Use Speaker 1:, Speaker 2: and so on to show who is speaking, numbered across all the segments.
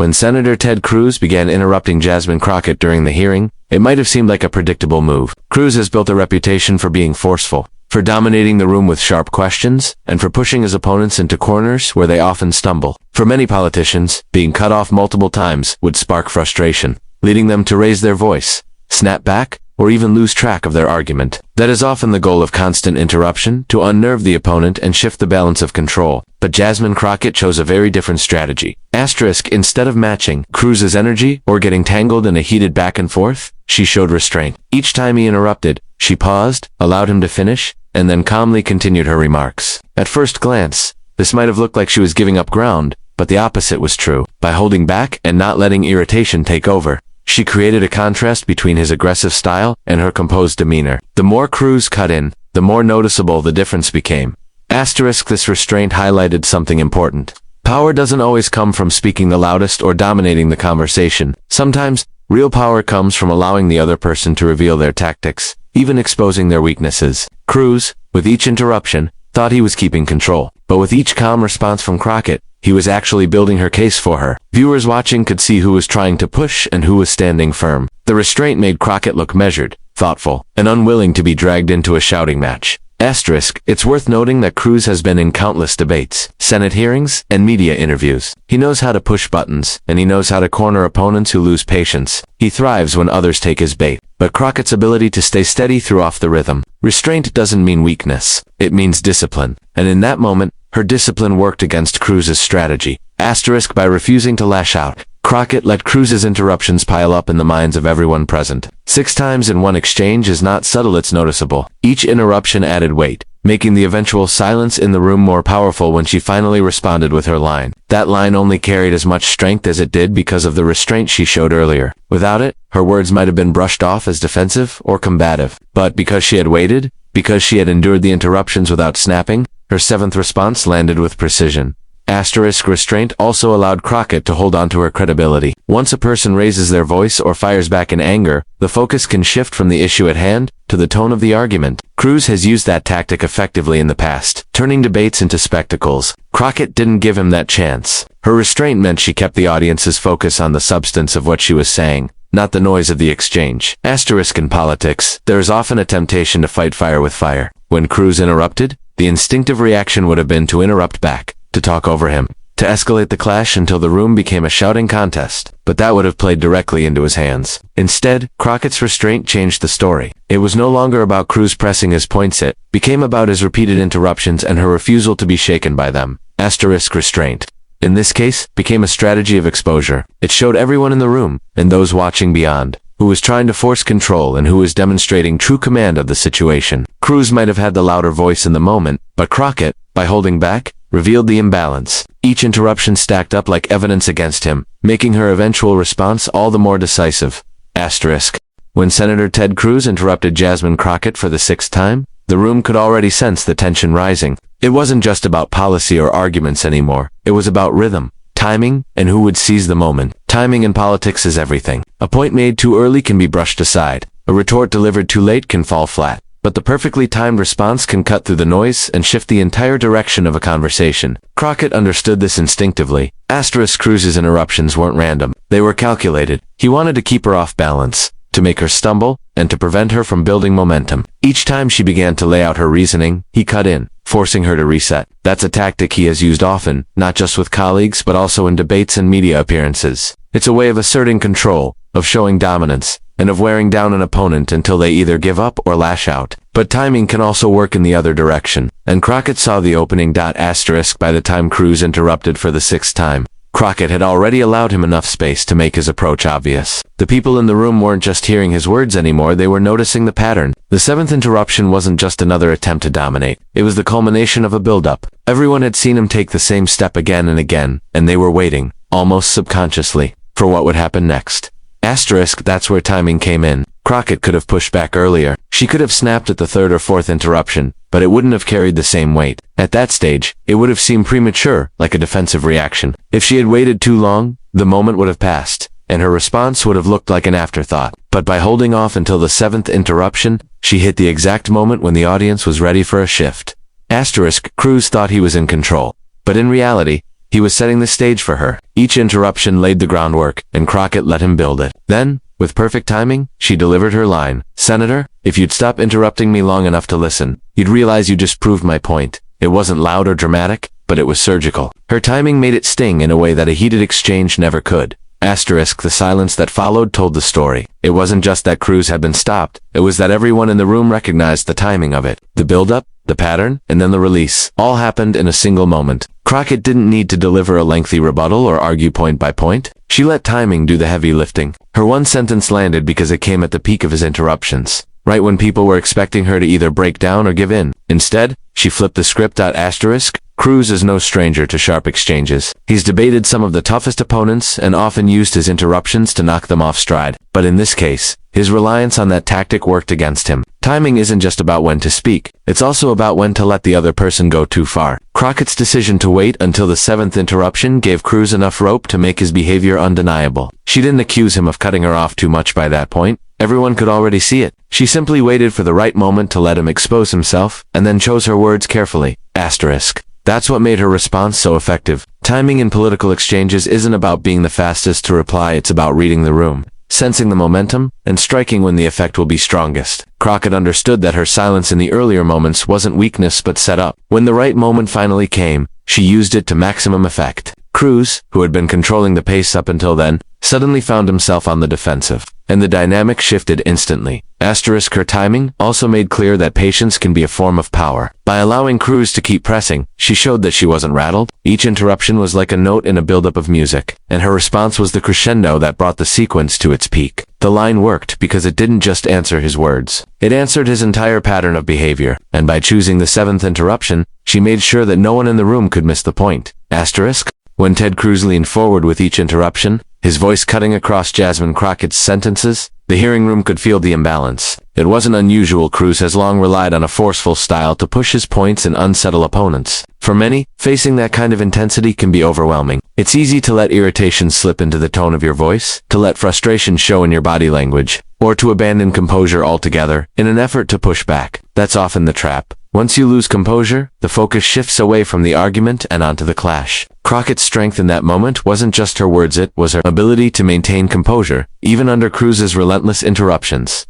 Speaker 1: When Senator Ted Cruz began interrupting Jasmine Crockett during the hearing, it might have seemed like a predictable move. Cruz has built a reputation for being forceful, for dominating the room with sharp questions, and for pushing his opponents into corners where they often stumble. For many politicians, being cut off multiple times would spark frustration, leading them to raise their voice, snap back, or even lose track of their argument. That is often the goal of constant interruption, to unnerve the opponent and shift the balance of control. But Jasmine Crockett chose a very different strategy. Instead of matching Cruz's energy or getting tangled in a heated back and forth, she showed restraint. Each time he interrupted, she paused, allowed him to finish, and then calmly continued her remarks. At first glance, this might have looked like she was giving up ground, but the opposite was true. By holding back and not letting irritation take over, she created a contrast between his aggressive style and her composed demeanor. The more Cruz cut in, the more noticeable the difference became. This restraint highlighted something important. Power doesn't always come from speaking the loudest or dominating the conversation. Sometimes, real power comes from allowing the other person to reveal their tactics, even exposing their weaknesses. Cruz, with each interruption, thought he was keeping control. But with each calm response from Crockett, he was actually building her case for her. Viewers watching could see who was trying to push and who was standing firm. The restraint made Crockett look measured, thoughtful, and unwilling to be dragged into a shouting match. It's worth noting that Cruz has been in countless debates, Senate hearings, and media interviews. He knows how to push buttons, and he knows how to corner opponents who lose patience. He thrives when others take his bait. But Crockett's ability to stay steady threw off the rhythm. Restraint doesn't mean weakness. It means discipline. And in that moment, her discipline worked against Cruz's strategy. By refusing to lash out, Crockett let Cruz's interruptions pile up in the minds of everyone present. 6 times in one exchange is not subtle, it's noticeable. Each interruption added weight, making the eventual silence in the room more powerful when she finally responded with her line. That line only carried as much strength as it did because of the restraint she showed earlier. Without it, her words might have been brushed off as defensive or combative. But because she had waited, because she had endured the interruptions without snapping, her 7th response landed with precision. Restraint also allowed Crockett to hold on to her credibility. Once a person raises their voice or fires back in anger, the focus can shift from the issue at hand to the tone of the argument. Cruz has used that tactic effectively in the past, turning debates into spectacles. Crockett didn't give him that chance. Her restraint meant she kept the audience's focus on the substance of what she was saying, not the noise of the exchange. In politics, there is often a temptation to fight fire with fire. When Cruz interrupted, the instinctive reaction would have been to interrupt back, to talk over him, to escalate the clash until the room became a shouting contest. But that would have played directly into his hands. Instead, Crockett's restraint changed the story. It was no longer about Cruz pressing his points, it became about his repeated interruptions and her refusal to be shaken by them. Restraint, in this case, became a strategy of exposure. It showed everyone in the room, and those watching beyond, who was trying to force control and who was demonstrating true command of the situation. Cruz might have had the louder voice in the moment, but Crockett, by holding back, revealed the imbalance. Each interruption stacked up like evidence against him, making her eventual response all the more decisive. When Senator Ted Cruz interrupted Jasmine Crockett for the 6th time, the room could already sense the tension rising. It wasn't just about policy or arguments anymore. It was about rhythm, timing, and who would seize the moment. Timing in politics is everything. A point made too early can be brushed aside. A retort delivered too late can fall flat. But the perfectly timed response can cut through the noise and shift the entire direction of a conversation. Crockett understood this instinctively. Cruz's interruptions weren't random. They were calculated. He wanted to keep her off balance, to make her stumble, and to prevent her from building momentum. Each time she began to lay out her reasoning, he cut in, forcing her to reset. That's a tactic he has used often, not just with colleagues but also in debates and media appearances. It's a way of asserting control, of showing dominance, and of wearing down an opponent until they either give up or lash out. But timing can also work in the other direction, and Crockett saw the opening. By the time Cruz interrupted for the 6th time, Crockett had already allowed him enough space to make his approach obvious. The people in the room weren't just hearing his words anymore, they were noticing the pattern. The 7th interruption wasn't just another attempt to dominate. It was the culmination of a build-up. Everyone had seen him take the same step again and again, and they were waiting, almost subconsciously, for what would happen next. That's where timing came in. Crockett could have pushed back earlier. She could have snapped at the 3rd or 4th interruption, but it wouldn't have carried the same weight. At that stage, it would have seemed premature, like a defensive reaction. If she had waited too long, the moment would have passed, and her response would have looked like an afterthought. But by holding off until the 7th interruption, she hit the exact moment when the audience was ready for a shift. Cruz thought he was in control, but in reality, He was setting the stage for her. Each interruption laid the groundwork, and Crockett let him build it. Then, with perfect timing, she delivered her line. "Senator, if you'd stop interrupting me long enough to listen, you'd realize you just proved my point." It wasn't loud or dramatic, but it was surgical. Her timing made it sting in a way that a heated exchange never could. The silence that followed told the story. It wasn't just that Cruz had been stopped, it was that everyone in the room recognized the timing of it. The build-up, the pattern, and then the release, all happened in a single moment. Crockett didn't need to deliver a lengthy rebuttal or argue point by point. She let timing do the heavy lifting. Her one sentence landed because it came at the peak of his interruptions, right when people were expecting her to either break down or give in. Instead, she flipped the script. Cruz is no stranger to sharp exchanges. He's debated some of the toughest opponents and often used his interruptions to knock them off stride. But in this case, his reliance on that tactic worked against him. Timing isn't just about when to speak, it's also about when to let the other person go too far. Crockett's decision to wait until the 7th interruption gave Cruz enough rope to make his behavior undeniable. She didn't accuse him of cutting her off too much by that point. Everyone could already see it. She simply waited for the right moment to let him expose himself, and then chose her words carefully. That's what made her response so effective. Timing in political exchanges isn't about being the fastest to reply, it's about reading the room, sensing the momentum, and striking when the effect will be strongest. Crockett understood that her silence in the earlier moments wasn't weakness but set up. When the right moment finally came, she used it to maximum effect. Cruz, who had been controlling the pace up until then, suddenly found himself on the defensive, and the dynamic shifted instantly. Her timing also made clear that patience can be a form of power. By allowing Cruz to keep pressing, she showed that she wasn't rattled. Each interruption was like a note in a buildup of music, and her response was the crescendo that brought the sequence to its peak. The line worked because it didn't just answer his words. It answered his entire pattern of behavior, and by choosing the 7th interruption, she made sure that no one in the room could miss the point. When Ted Cruz leaned forward with each interruption, his voice cutting across Jasmine Crockett's sentences, the hearing room could feel the imbalance. It wasn't unusual. Cruz has long relied on a forceful style to push his points and unsettle opponents. For many, facing that kind of intensity can be overwhelming. It's easy to let irritation slip into the tone of your voice, to let frustration show in your body language, or to abandon composure altogether in an effort to push back. That's often the trap. Once you lose composure, the focus shifts away from the argument and onto the clash. Crockett's strength in that moment wasn't just her words, it was her ability to maintain composure, even under Cruz's relentless interruptions.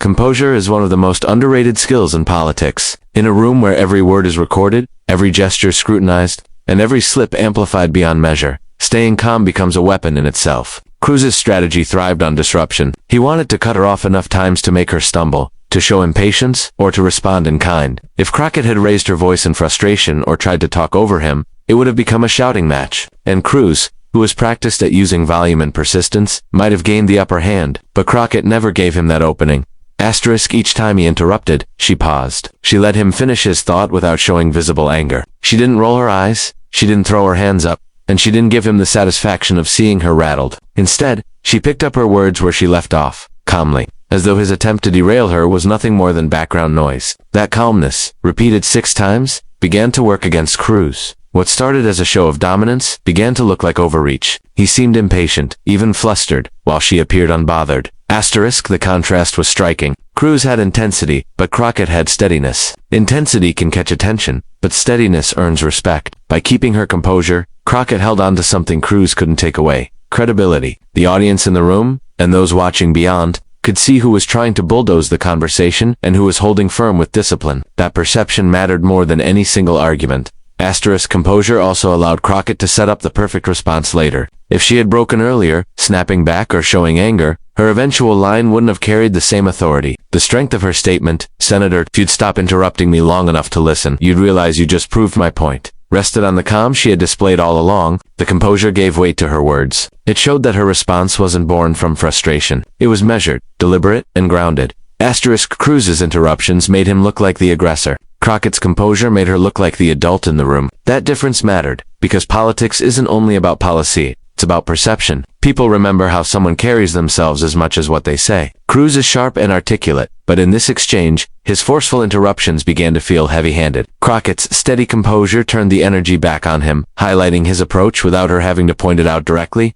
Speaker 1: Composure is one of the most underrated skills in politics. In a room where every word is recorded, every gesture scrutinized, and every slip amplified beyond measure, staying calm becomes a weapon in itself. Cruz's strategy thrived on disruption. He wanted to cut her off enough times to make her stumble, to show impatience, or to respond in kind. If Crockett had raised her voice in frustration or tried to talk over him, it would have become a shouting match. And Cruz, who was practiced at using volume and persistence, might have gained the upper hand, but Crockett never gave him that opening. Each time he interrupted, she paused. She let him finish his thought without showing visible anger. She didn't roll her eyes, she didn't throw her hands up, and she didn't give him the satisfaction of seeing her rattled. Instead, she picked up her words where she left off, calmly, as though his attempt to derail her was nothing more than background noise. That calmness, repeated 6 times, began to work against Cruz. What started as a show of dominance began to look like overreach. He seemed impatient, even flustered, while she appeared unbothered. The contrast was striking. Cruz had intensity, but Crockett had steadiness. Intensity can catch attention, but steadiness earns respect. By keeping her composure, Crockett held on to something Cruz couldn't take away: credibility. The audience in the room, and those watching beyond, could see who was trying to bulldoze the conversation and who was holding firm with discipline. That perception mattered more than any single argument. Composure also allowed Crockett to set up the perfect response later. If she had broken earlier, snapping back or showing anger, her eventual line wouldn't have carried the same authority. The strength of her statement, "Senator, if you'd stop interrupting me long enough to listen, you'd realize you just proved my point," rested on the calm she had displayed all along. The composure gave weight to her words. It showed that her response wasn't born from frustration. It was measured, deliberate, and grounded. Cruz's interruptions made him look like the aggressor. Crockett's composure made her look like the adult in the room. That difference mattered, because politics isn't only about policy, it's about perception. People remember how someone carries themselves as much as what they say. Cruz is sharp and articulate, but in this exchange, his forceful interruptions began to feel heavy-handed. Crockett's steady composure turned the energy back on him, highlighting his approach without her having to point it out directly.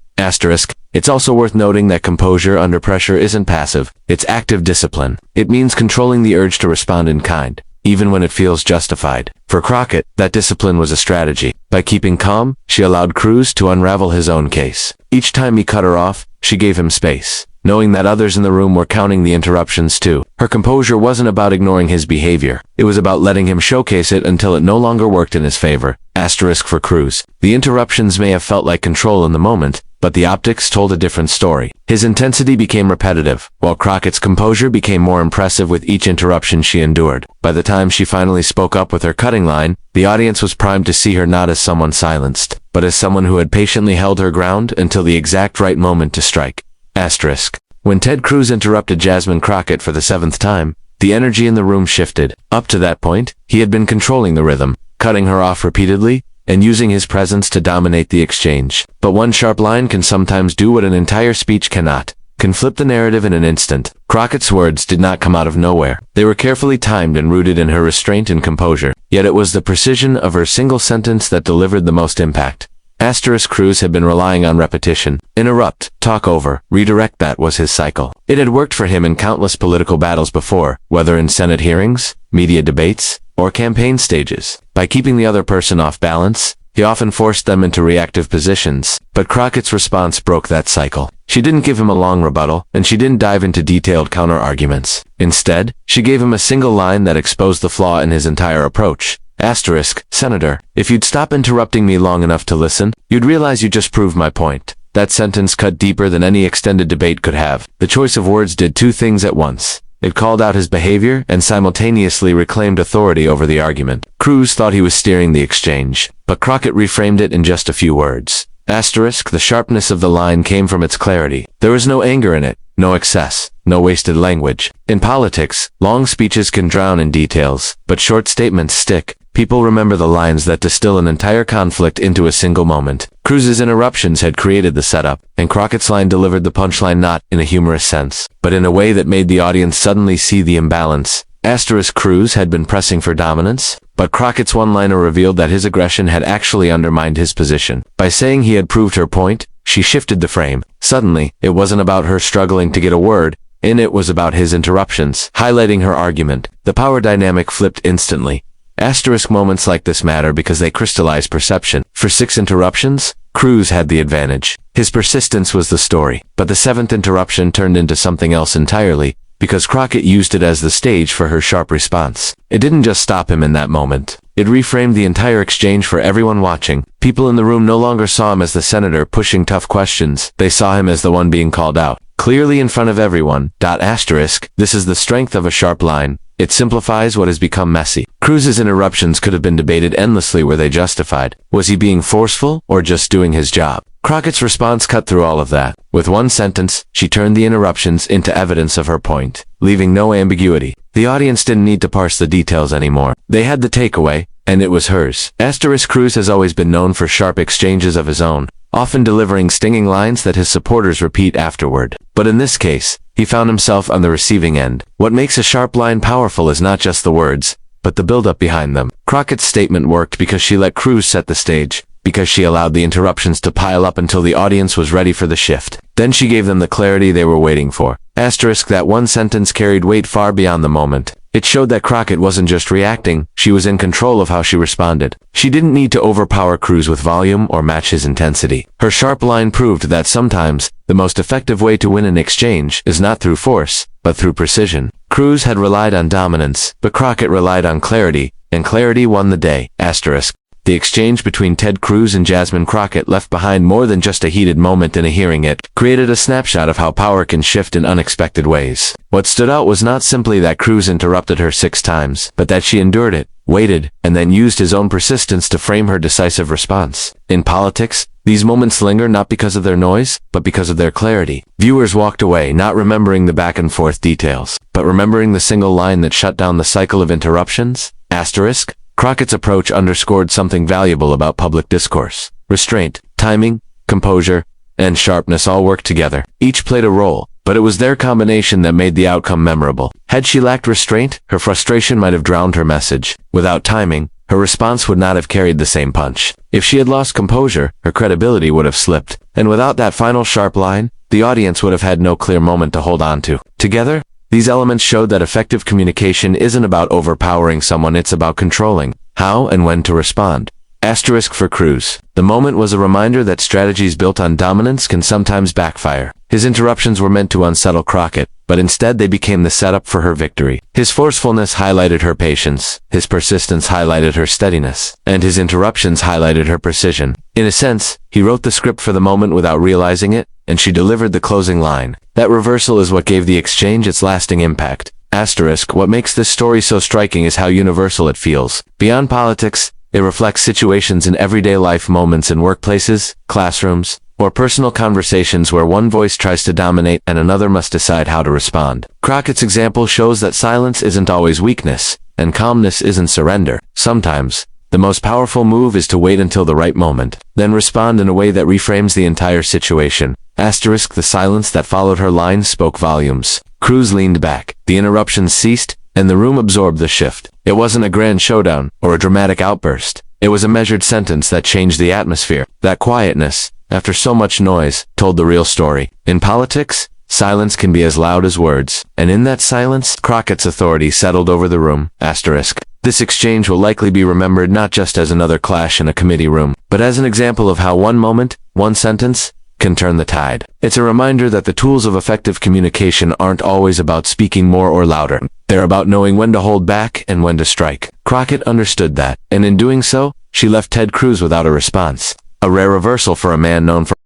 Speaker 1: It's also worth noting that composure under pressure isn't passive, it's active discipline. It means controlling the urge to respond in kind, even when it feels justified. For Crockett, that discipline was a strategy. By keeping calm, she allowed Cruz to unravel his own case. Each time he cut her off, she gave him space, knowing that others in the room were counting the interruptions too. Her composure wasn't about ignoring his behavior. It was about letting him showcase it until it no longer worked in his favor. Asterisk for Cruz. The interruptions may have felt like control in the moment, but the optics told a different story. His intensity became repetitive, while Crockett's composure became more impressive with each interruption she endured. By the time she finally spoke up with her cutting line, the audience was primed to see her not as someone silenced, but as someone who had patiently held her ground until the exact right moment to strike. Asterisk. When Ted Cruz interrupted Jasmine Crockett for the 7th time, the energy in the room shifted. Up to that point, he had been controlling the rhythm, cutting her off repeatedly, and using his presence to dominate the exchange. But one sharp line can sometimes do what an entire speech cannot. Can flip the narrative in an instant. Crockett's words did not come out of nowhere. They were carefully timed and rooted in her restraint and composure. Yet it was the precision of her single sentence that delivered the most impact. Asterisk Cruz had been relying on repetition. Interrupt, talk over, redirect. That was his cycle. It had worked for him in countless political battles before, whether in Senate hearings, media debates, or campaign stages. By keeping the other person off balance, he often forced them into reactive positions. But Crockett's response broke that cycle. She didn't give him a long rebuttal, and she didn't dive into detailed counter-arguments. Instead, she gave him a single line that exposed the flaw in his entire approach. Asterisk, Senator, if you'd stop interrupting me long enough to listen, you'd realize you just proved my point. That sentence cut deeper than any extended debate could have. The choice of words did two things at once. It called out his behavior and simultaneously reclaimed authority over the argument. Cruz thought he was steering the exchange, but Crockett reframed it in just a few words. Asterisk, the sharpness of the line came from its clarity. There was no anger in it, no excess, no wasted language. In politics, long speeches can drown in details, but short statements stick. People remember the lines that distill an entire conflict into a single moment. Cruz's interruptions had created the setup, and Crockett's line delivered the punchline not in a humorous sense, but in a way that made the audience suddenly see the imbalance. Asterisk Cruz had been pressing for dominance, but Crockett's one-liner revealed that his aggression had actually undermined his position. By saying he had proved her point, she shifted the frame. Suddenly, it wasn't about her struggling to get a word in, it was about his interruptions, highlighting her argument. The power dynamic flipped instantly. Asterisk moments like this matter because they crystallize perception. For 6 interruptions, Cruz had the advantage. His persistence was the story, but the 7th interruption turned into something else entirely, because Crockett used it as the stage for her sharp response. It didn't just stop him in that moment. It reframed the entire exchange for everyone watching. People in the room no longer saw him as the senator pushing tough questions. They saw him as the one being called out, clearly in front of everyone. Asterisk, this is the strength of a sharp line. It simplifies what has become messy. Cruz's interruptions could have been debated endlessly. Were they justified? Was he being forceful or just doing his job? Crockett's response cut through all of that. With one sentence, she turned the interruptions into evidence of her point, leaving no ambiguity. The audience didn't need to parse the details anymore. They had the takeaway, and it was hers. Asterisk Cruz has always been known for sharp exchanges of his own, often delivering stinging lines that his supporters repeat afterward. But in this case, he found himself on the receiving end. What makes a sharp line powerful is not just the words, but the build-up behind them. Crockett's statement worked because she let Cruz set the stage, because she allowed the interruptions to pile up until the audience was ready for the shift. Then she gave them the clarity they were waiting for. Asterisk, that one sentence carried weight far beyond the moment. It showed that Crockett wasn't just reacting, she was in control of how she responded. She didn't need to overpower Cruz with volume or match his intensity. Her sharp line proved that sometimes, the most effective way to win an exchange is not through force, but through precision. Cruz had relied on dominance, but Crockett relied on clarity, and clarity won the day. Asterisk. The exchange between Ted Cruz and Jasmine Crockett left behind more than just a heated moment in a hearing. It created a snapshot of how power can shift in unexpected ways. What stood out was not simply that Cruz interrupted her 6 times, but that she endured it, waited, and then used his own persistence to frame her decisive response. In politics, these moments linger not because of their noise, but because of their clarity. Viewers walked away not remembering the back-and-forth details, but remembering the single line that shut down the cycle of interruptions. Asterisk. Crockett's approach underscored something valuable about public discourse. Restraint, timing, composure, and sharpness all worked together. Each played a role, but it was their combination that made the outcome memorable. Had she lacked restraint, her frustration might have drowned her message. Without timing, her response would not have carried the same punch. If she had lost composure, her credibility would have slipped. And without that final sharp line, the audience would have had no clear moment to hold on to. Together, These elements showed that effective communication isn't about overpowering someone, it's about controlling how and when to respond. Asterisk for Cruz. The moment was a reminder that strategies built on dominance can sometimes backfire. His interruptions were meant to unsettle Crockett, but instead they became the setup for her victory. His forcefulness highlighted her patience, his persistence highlighted her steadiness, and his interruptions highlighted her precision. In a sense, he wrote the script for the moment without realizing it, and she delivered the closing line. That reversal is what gave the exchange its lasting impact. Asterisk. What makes this story so striking is how universal it feels. Beyond politics, it reflects situations in everyday life, moments in workplaces, classrooms, or personal conversations where one voice tries to dominate and another must decide how to respond. Crockett's example shows that silence isn't always weakness, and calmness isn't surrender. Sometimes, the most powerful move is to wait until the right moment, then respond in a way that reframes the entire situation. Asterisk. The silence that followed her lines spoke volumes. Cruz leaned back, the interruptions ceased, and the room absorbed the shift. It wasn't a grand showdown or a dramatic outburst. It was a measured sentence that changed the atmosphere. That quietness, after so much noise, told the real story. In politics, silence can be as loud as words, and in that silence, Crockett's authority settled over the room. Asterisk. This exchange will likely be remembered not just as another clash in a committee room, but as an example of how one moment, one sentence, can turn the tide. It's a reminder that the tools of effective communication aren't always about speaking more or louder. They're about knowing when to hold back and when to strike. Crockett understood that, and in doing so, she left Ted Cruz without a response. A rare reversal for a man known for